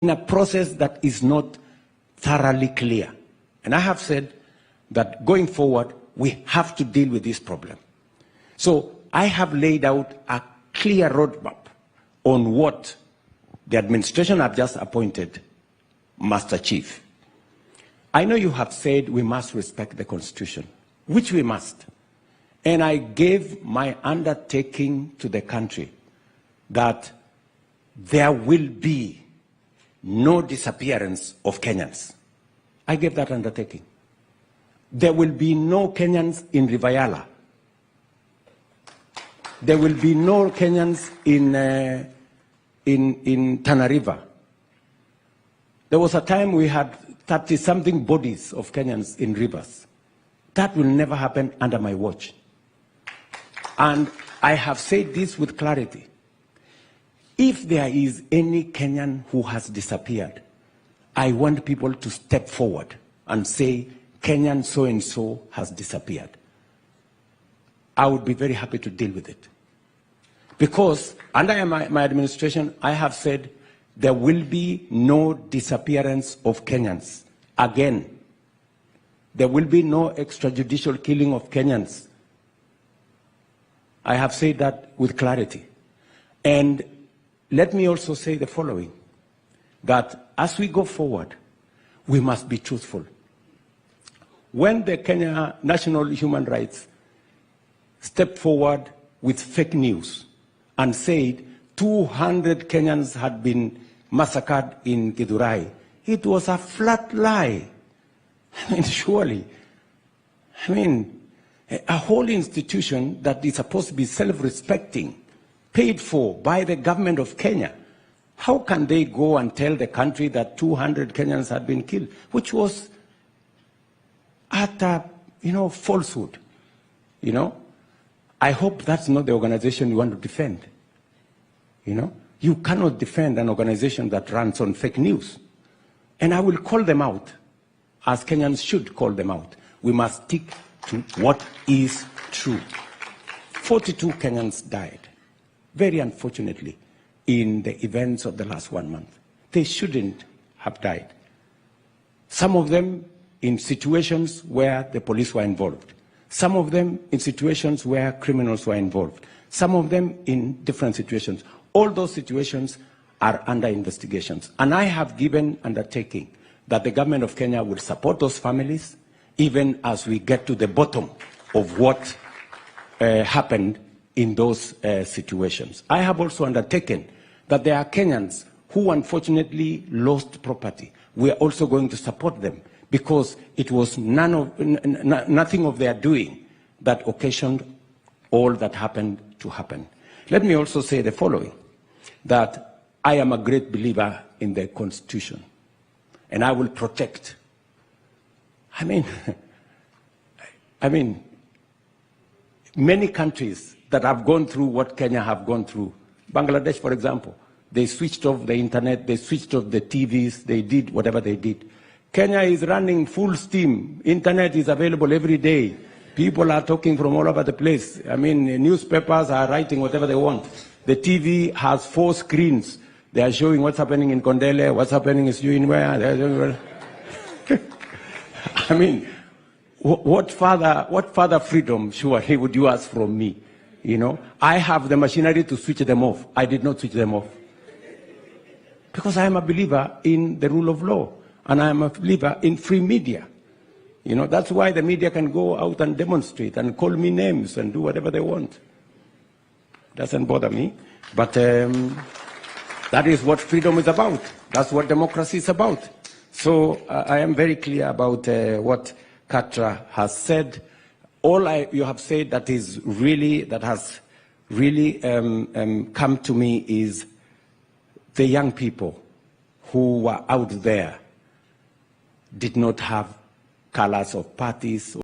in a process that is not thoroughly clear. And I have said that going forward, we have to deal with this problem. So I have laid out a clear roadmap on what the administration I've just appointed must achieve. I know you have said we must respect the Constitution, which we must. And I gave my undertaking to the country that there will be no disappearance of Kenyans. I gave that undertaking. There will be no Kenyans in Rivayala. There will be no Kenyans in Tana River. There was a time we had 30-something bodies of Kenyans in rivers. That will never happen under my watch. And I have said this with clarity. If there is any Kenyan who has disappeared, I want people to step forward and say, Kenyan so-and-so has disappeared. I would be very happy to deal with it. Because under my administration, I have said there will be no disappearance of Kenyans again. There will be no extrajudicial killing of Kenyans. I have said that with clarity. And let me also say the following, that as we go forward, we must be truthful. When the Kenya National Human Rights stepped forward with fake news and said 200 Kenyans had been massacred in Githurai, it was a flat lie. I mean, surely. I mean, a whole institution that is supposed to be self-respecting, paid for by the government of Kenya, how can they go and tell the country that 200 Kenyans had been killed, which was utter, falsehood, I hope that's not the organization you want to defend. You cannot defend an organization that runs on fake news. And I will call them out, as Kenyans should call them out. We must stick to what is true. 42 Kenyans died, very unfortunately, in the events of the last 1 month. They shouldn't have died. Some of them in situations where the police were involved. Some of them in situations where criminals were involved. Some of them in different situations. All those situations are under investigations. And I have given undertaking that the government of Kenya will support those families, even as we get to the bottom of what happened in those situations. I have also undertaken that there are Kenyans who unfortunately lost property. We are also going to support them because it was nothing of their doing that occasioned all that happened to happen. Let me also say the following, that I am a great believer in the Constitution, and I will protect. I mean, many countries that have gone through what Kenya have gone through, Bangladesh, for example, they switched off the internet, they switched off the TVs, they did whatever they did. Kenya is running full steam. Internet is available every day. People are talking from all over the place. I mean, newspapers are writing whatever they want. The TV has 4 screens. They are showing what's happening in Kondele, what's happening in where. I mean, what further freedom, surely, would you ask from me? I have the machinery to switch them off. I did not switch them off. Because I am a believer in the rule of law. And I am a believer in free media. That's why the media can go out and demonstrate and call me names and do whatever they want. Doesn't bother me. But that is what freedom is about. That's what democracy is about. So I am very clear about what Katra has said. All you have said that has really come to me is the young people who were out there did not have colors of parties.